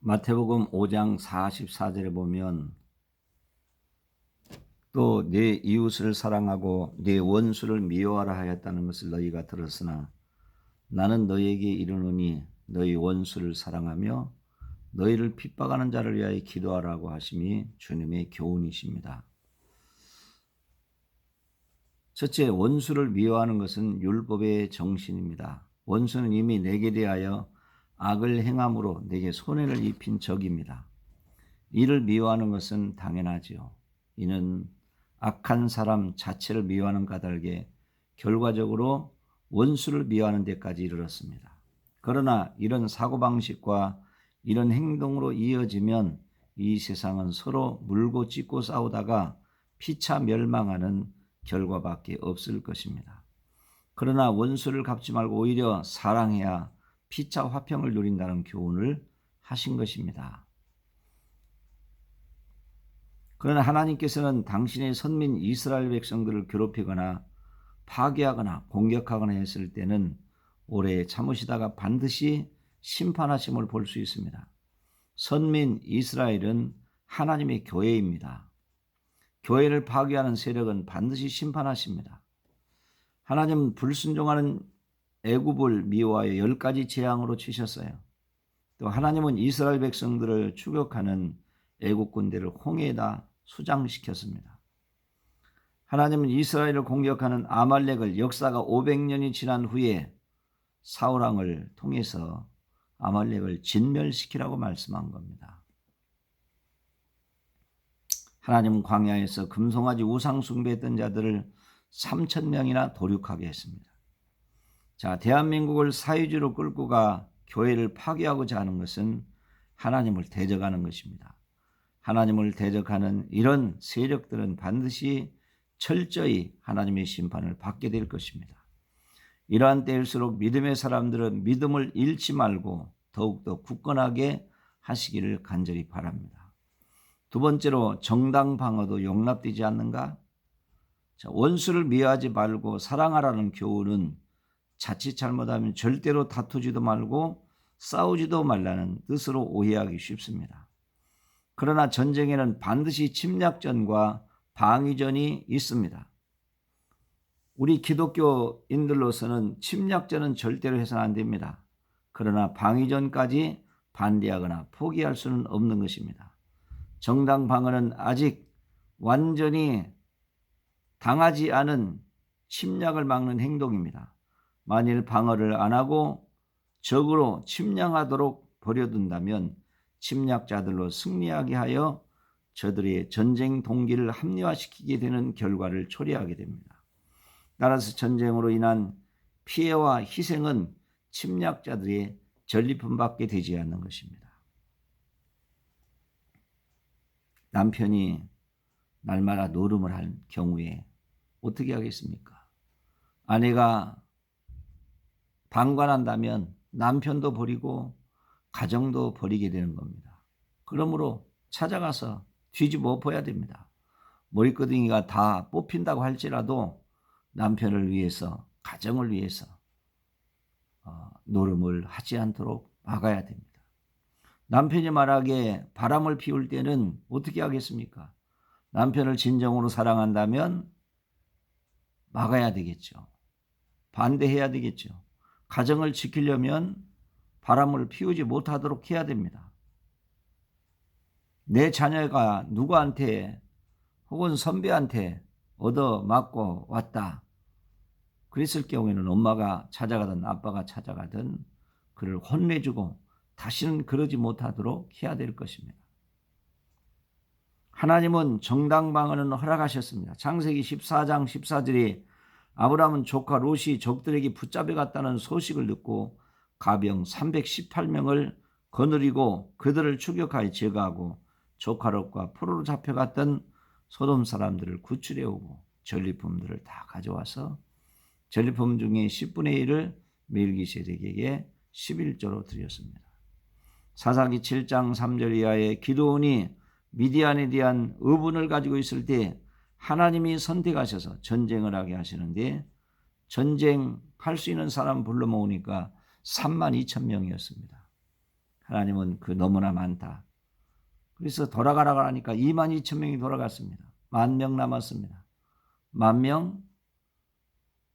마태복음 5장 44절에 보면 또 내 이웃을 사랑하고 내 원수를 미워하라 하였다는 것을 너희가 들었으나 나는 너희에게 이르노니 너희 원수를 사랑하며 너희를 핍박하는 자를 위하여 기도하라고 하심이 주님의 교훈이십니다. 첫째, 원수를 미워하는 것은 율법의 정신입니다. 원수는 이미 내게 대하여 악을 행함으로 내게 손해를 입힌 적입니다. 이를 미워하는 것은 당연하지요. 이는 악한 사람 자체를 미워하는 까닭에 결과적으로 원수를 미워하는 데까지 이르렀습니다. 그러나 이런 사고방식과 이런 행동으로 이어지면 이 세상은 서로 물고 찢고 싸우다가 피차 멸망하는 결과밖에 없을 것입니다. 그러나 원수를 갚지 말고 오히려 사랑해야 피차 화평을 누린다는 교훈을 하신 것입니다. 그러나 하나님께서는 당신의 선민 이스라엘 백성들을 괴롭히거나 파괴하거나 공격하거나 했을 때는 오래 참으시다가 반드시 심판하심을 볼 수 있습니다. 선민 이스라엘은 하나님의 교회입니다. 교회를 파괴하는 세력은 반드시 심판하십니다. 하나님은 불순종하는 애굽을 미워하여 10가지 재앙으로 치셨어요. 또 하나님은 이스라엘 백성들을 추격하는 애국 군대를 홍해에다 수장시켰습니다. 하나님은 이스라엘을 공격하는 아말렉을 역사가 500년이 지난 후에 사울왕을 통해서 아말렉을 진멸시키라고 말씀한 겁니다. 하나님은 광야에서 금송아지 우상 숭배했던 자들을 3,000명이나 도륙하게 했습니다. 자, 대한민국을 사유지로 끌고 가 교회를 파괴하고자 하는 것은 하나님을 대적하는 것입니다. 하나님을 대적하는 이런 세력들은 반드시 철저히 하나님의 심판을 받게 될 것입니다. 이러한 때일수록 믿음의 사람들은 믿음을 잃지 말고 더욱더 굳건하게 하시기를 간절히 바랍니다. 두 번째로 정당 방어도 용납되지 않는가? 자, 원수를 미워하지 말고 사랑하라는 교훈은 자칫 잘못하면 절대로 다투지도 말고 싸우지도 말라는 뜻으로 오해하기 쉽습니다. 그러나 전쟁에는 반드시 침략전과 방위전이 있습니다. 우리 기독교인들로서는 침략전은 절대로 해서는 안 됩니다. 그러나 방위전까지 반대하거나 포기할 수는 없는 것입니다. 정당 방어는 아직 완전히 당하지 않은 침략을 막는 행동입니다. 만일 방어를 안 하고 적으로 침략하도록 버려둔다면 침략자들로 승리하게 하여 저들의 전쟁 동기를 합리화시키게 되는 결과를 초래하게 됩니다. 따라서 전쟁으로 인한 피해와 희생은 침략자들의 전리품밖에 되지 않는 것입니다. 남편이 날마다 노름을 할 경우에 어떻게 하겠습니까? 아내가 방관한다면 남편도 버리고 가정도 버리게 되는 겁니다. 그러므로 찾아가서 뒤집어 엎어야 됩니다. 머리끄댕이가 다 뽑힌다고 할지라도 남편을 위해서, 가정을 위해서 노름을 하지 않도록 막아야 됩니다. 남편이 말하기에 바람을 피울 때는 어떻게 하겠습니까? 남편을 진정으로 사랑한다면 막아야 되겠죠. 반대해야 되겠죠. 가정을 지키려면 바람을 피우지 못하도록 해야 됩니다. 내 자녀가 누구한테 혹은 선배한테 얻어맞고 왔다. 그랬을 경우에는 엄마가 찾아가든 아빠가 찾아가든 그를 혼내주고 다시는 그러지 못하도록 해야 될 것입니다. 하나님은 정당 방어는 허락하셨습니다. 창세기 14장 14절에 아브라함은 조카 롯이 적들에게 붙잡혀갔다는 소식을 듣고 가병 318명을 거느리고 그들을 추격하여 제거하고 조카 롯과 포로로 잡혀갔던 소돔 사람들을 구출해오고 전리품들을 다 가져와서 전리품 중에 10분의 1을 멜기세덱에게 11조로 드렸습니다. 사사기 7장 3절 이하에 기드온이 미디안에 대한 의분을 가지고 있을 때 하나님이 선택하셔서 전쟁을 하게 하시는데 전쟁할 수 있는 사람 불러 모으니까 32,000명이었습니다. 하나님은 그 너무나 많다. 그래서 돌아가라고 하니까 22,000명이 돌아갔습니다. 10,000명 남았습니다. 10,000명?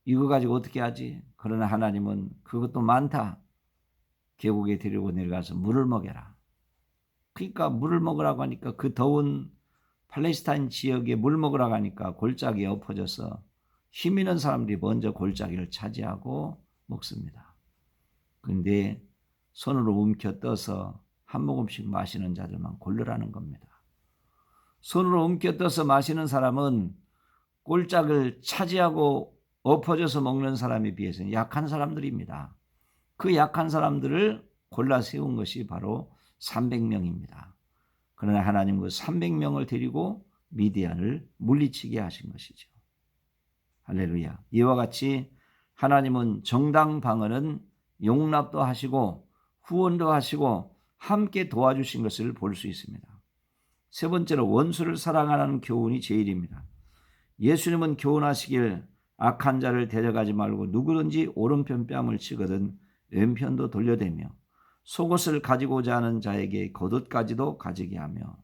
이거 가지고 어떻게 하지? 그러나 하나님은 그것도 많다. 계곡에 데리고 내려가서 물을 먹여라. 그러니까 물을 먹으라고 하니까 그 더운 팔레스타인 지역에 물 먹으라고 하니까 골짜기에 엎어져서 힘 있는 사람들이 먼저 골짜기를 차지하고 먹습니다. 그런데 손으로 움켜 떠서 한 모금씩 마시는 자들만 고르라는 겁니다. 손으로 움켜 떠서 마시는 사람은 골짜기를 차지하고 엎어져서 먹는 사람에 비해서는 약한 사람들입니다. 그 약한 사람들을 골라 세운 것이 바로 300명입니다. 그러나 하나님 그 300명을 데리고 미디안을 물리치게 하신 것이죠. 할렐루야. 이와 같이 하나님은 정당 방언은 용납도 하시고 후원도 하시고 함께 도와주신 것을 볼 수 있습니다. 세 번째로 원수를 사랑하라는 교훈이 제일입니다. 예수님은 교훈하시길 악한 자를 데려가지 말고 누구든지 오른편 뺨을 치거든 왼편도 돌려대며 속옷을 가지고자 하는 자에게 겉옷까지도 가지게 하며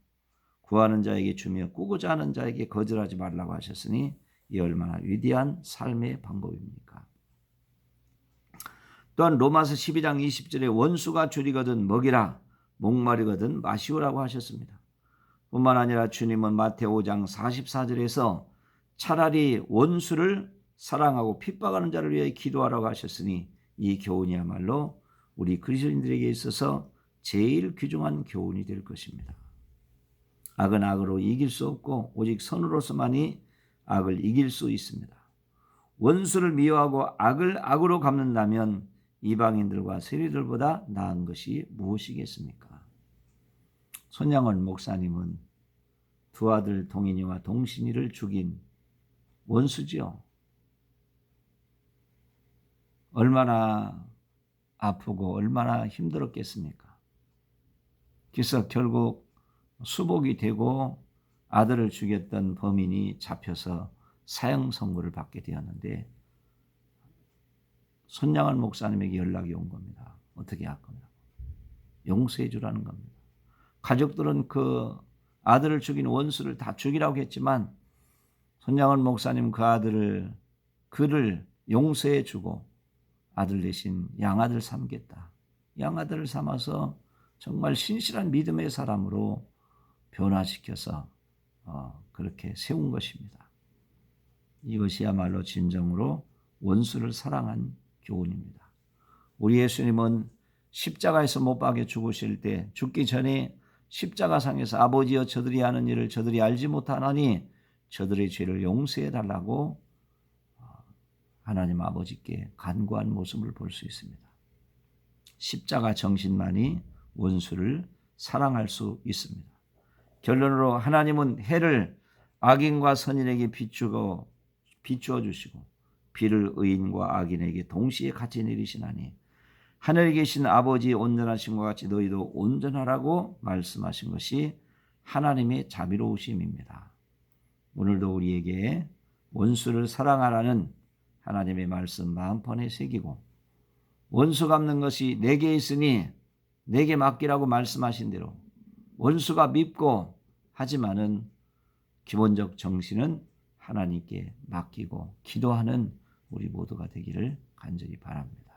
구하는 자에게 주며 꾸고자 하는 자에게 거절하지 말라고 하셨으니 이 얼마나 위대한 삶의 방법입니까? 또한 로마서 12장 20절에 원수가 줄이거든 먹이라 목마르거든 마시오라고 하셨습니다. 뿐만 아니라 주님은 마태오 5장 44절에서 차라리 원수를 사랑하고 핍박하는 자를 위해 기도하라고 하셨으니 이 교훈이야말로 우리 그리스도인들에게 있어서 제일 귀중한 교훈이 될 것입니다. 악은 악으로 이길 수 없고 오직 선으로서만이 악을 이길 수 있습니다. 원수를 미워하고 악을 악으로 갚는다면 이방인들과 세리들보다 나은 것이 무엇이겠습니까? 손양원 목사님은 두 아들 동인이와 동신이를 죽인 원수지요. 얼마나 아프고 얼마나 힘들었겠습니까? 그래서 결국 수복이 되고 아들을 죽였던 범인이 잡혀서 사형 선고를 받게 되었는데 손양원 목사님에게 연락이 온 겁니다. 어떻게 할 거냐고. 용서해 주라는 겁니다. 가족들은 그 아들을 죽인 원수를 다 죽이라고 했지만 손양원 목사님 그를 용서해 주고 아들 대신 양아들 삼겠다. 양아들을 삼아서 정말 신실한 믿음의 사람으로 변화시켜서 그렇게 세운 것입니다. 이것이야말로 진정으로 원수를 사랑한 교훈입니다. 우리 예수님은 십자가에서 못 박혀 죽으실 때 죽기 전에 십자가상에서 아버지여 저들이 하는 일을 저들이 알지 못하나니 저들의 죄를 용서해 달라고 하나님 아버지께 간구한 모습을 볼 수 있습니다. 십자가 정신만이 원수를 사랑할 수 있습니다. 결론으로 하나님은 해를 악인과 선인에게 비추어 주시고 비를 의인과 악인에게 동시에 같이 내리시나니 하늘에 계신 아버지의 온전하신 것 같이 너희도 온전하라고 말씀하신 것이 하나님의 자비로우심입니다. 오늘도 우리에게 원수를 사랑하라는 하나님의 말씀 마음판에 새기고 원수 갚는 것이 내게 있으니 내게 맡기라고 말씀하신 대로 원수가 밉고 하지만은 기본적 정신은 하나님께 맡기고 기도하는 우리 모두가 되기를 간절히 바랍니다.